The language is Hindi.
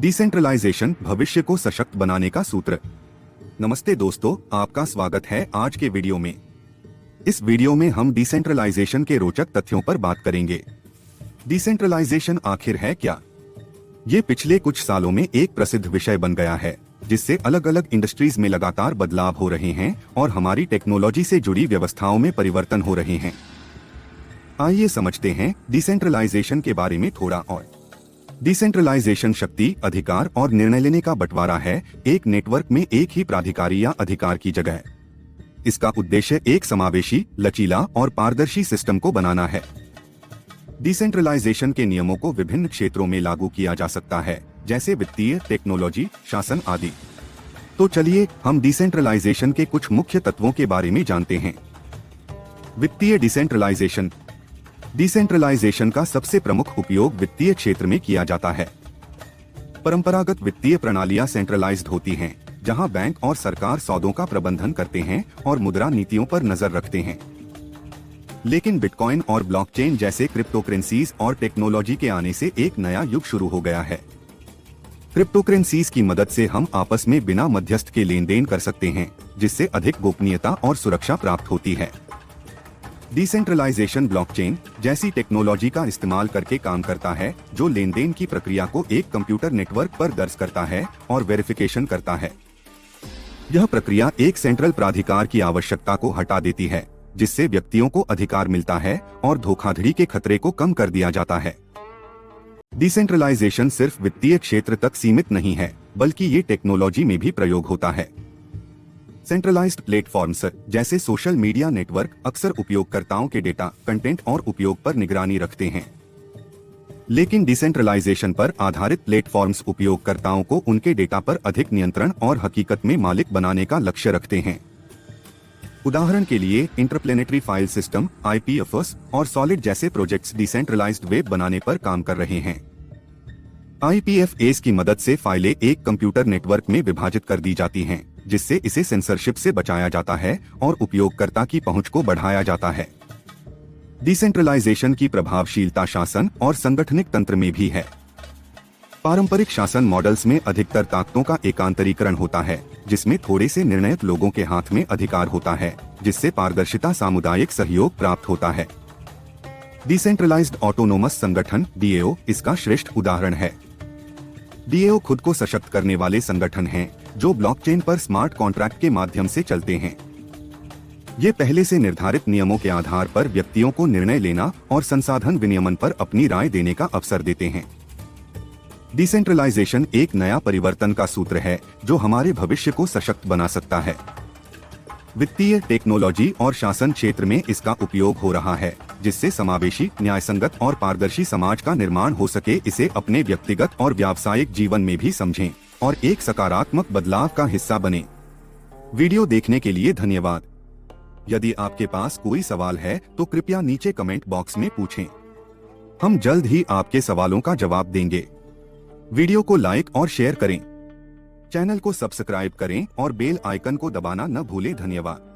डिसेंट्रलाइजेशन भविष्य को सशक्त बनाने का सूत्र। नमस्ते दोस्तों, आपका स्वागत है आज के वीडियो में। इस वीडियो में हम डिसेंट्रलाइजेशन के रोचक तथ्यों पर बात करेंगे। डिसेंट्रलाइजेशन आखिर है क्या? ये पिछले कुछ सालों में एक प्रसिद्ध विषय बन गया है, जिससे अलग अलग इंडस्ट्रीज में लगातार बदलाव हो रहे हैं और हमारी टेक्नोलॉजी से जुड़ी व्यवस्थाओं में परिवर्तन हो रहे हैं। आइए समझते हैं डिसेंट्रलाइजेशन के बारे में थोड़ा और। डिसेंट्रलाइजेशन शक्ति, अधिकार और निर्णय लेने का बंटवारा है, एक नेटवर्क में एक ही प्राधिकारी या अधिकार की जगह। इसका उद्देश्य एक समावेशी, लचीला और पारदर्शी सिस्टम को बनाना है। डिसेंट्रलाइजेशन के नियमों को विभिन्न क्षेत्रों में लागू किया जा सकता है, जैसे वित्तीय, टेक्नोलॉजी, शासन आदि। तो चलिए हम डिसेंट्रलाइजेशन के कुछ मुख्य तत्वों के बारे में जानते हैं। वित्तीय डिसेंट्रलाइजेशन। डिसेंट्रलाइजेशन का सबसे प्रमुख उपयोग वित्तीय क्षेत्र में किया जाता है। परंपरागत वित्तीय प्रणालियां सेंट्रलाइज्ड होती हैं, जहां बैंक और सरकार सौदों का प्रबंधन करते हैं और मुद्रा नीतियों पर नजर रखते हैं। लेकिन बिटकॉइन और ब्लॉकचेन जैसे क्रिप्टोकरेंसीज और टेक्नोलॉजी के आने से एक नया युग शुरू हो गया है। क्रिप्टोकरेंसीज की मदद से हम आपस में बिना मध्यस्थ के लेन देन कर सकते हैं, जिससे अधिक गोपनीयता और सुरक्षा प्राप्त होती है। डिसेंट्रलाइजेशन ब्लॉकचेन जैसी टेक्नोलॉजी का इस्तेमाल करके काम करता है, जो लेन देन की प्रक्रिया को एक कंप्यूटर नेटवर्क पर दर्ज करता है और वेरिफिकेशन करता है। यह प्रक्रिया एक सेंट्रल प्राधिकार की आवश्यकता को हटा देती है, जिससे व्यक्तियों को अधिकार मिलता है और धोखाधड़ी के खतरे को कम कर दिया जाता है। डिसेंट्रलाइजेशन सिर्फ वित्तीय क्षेत्र तक सीमित नहीं है, बल्कि ये टेक्नोलॉजी में भी प्रयोग होता है। सेंट्रलाइज्ड प्लेटफॉर्म्स जैसे सोशल मीडिया नेटवर्क अक्सर उपयोगकर्ताओं के डेटा, कंटेंट और उपयोग पर निगरानी रखते हैं। लेकिन डिसेंट्रलाइजेशन पर आधारित प्लेटफॉर्म्स उपयोगकर्ताओं को उनके डेटा पर अधिक नियंत्रण और हकीकत में मालिक बनाने का लक्ष्य रखते हैं। उदाहरण के लिए इंटरप्लेनेटरी फाइल सिस्टम (IPFS) और सॉलिड जैसे प्रोजेक्ट्स डिसेंट्रलाइज्ड वेब बनाने पर काम कर रहे हैं। IPFS की मदद से फाइलें एक कंप्यूटर नेटवर्क में विभाजित कर दी जाती हैं, जिससे इसे सेंसरशिप से बचाया जाता है और उपयोगकर्ता की पहुंच को बढ़ाया जाता है। डिसेंट्रलाइजेशन की प्रभावशीलता शासन और संगठनिक तंत्र में भी है। पारंपरिक शासन मॉडल्स में अधिकतर ताकतों का एकांतरीकरण होता है, जिसमें थोड़े से निर्णायक लोगों के हाथ में अधिकार होता है, जिससे पारदर्शिता, सामुदायिक सहयोग प्राप्त होता है। डिसेंट्रलाइज्ड ऑटोनोमस संगठन (DAO) इसका श्रेष्ठ उदाहरण है। DAO खुद को सशक्त करने वाले संगठन हैं, जो ब्लॉकचेन पर स्मार्ट कॉन्ट्रैक्ट के माध्यम से चलते हैं। ये पहले से निर्धारित नियमों के आधार पर व्यक्तियों को निर्णय लेना और संसाधन विनियमन पर अपनी राय देने का अवसर देते हैं। डिसेंट्रलाइजेशन एक नया परिवर्तन का सूत्र है, जो हमारे भविष्य को सशक्त बना सकता है। वित्तीय, टेक्नोलॉजी और शासन क्षेत्र में इसका उपयोग हो रहा है, जिससे समावेशी, न्यायसंगत और पारदर्शी समाज का निर्माण हो सके। इसे अपने व्यक्तिगत और व्यावसायिक जीवन में भी समझें और एक सकारात्मक बदलाव का हिस्सा बने। वीडियो देखने के लिए धन्यवाद। यदि आपके पास कोई सवाल है तो कृपया नीचे कमेंट बॉक्स में पूछें। हम जल्द ही आपके सवालों का जवाब देंगे। वीडियो को लाइक और शेयर करें। चैनल को सब्सक्राइब करें और बेल आइकन को दबाना न भूलें। धन्यवाद।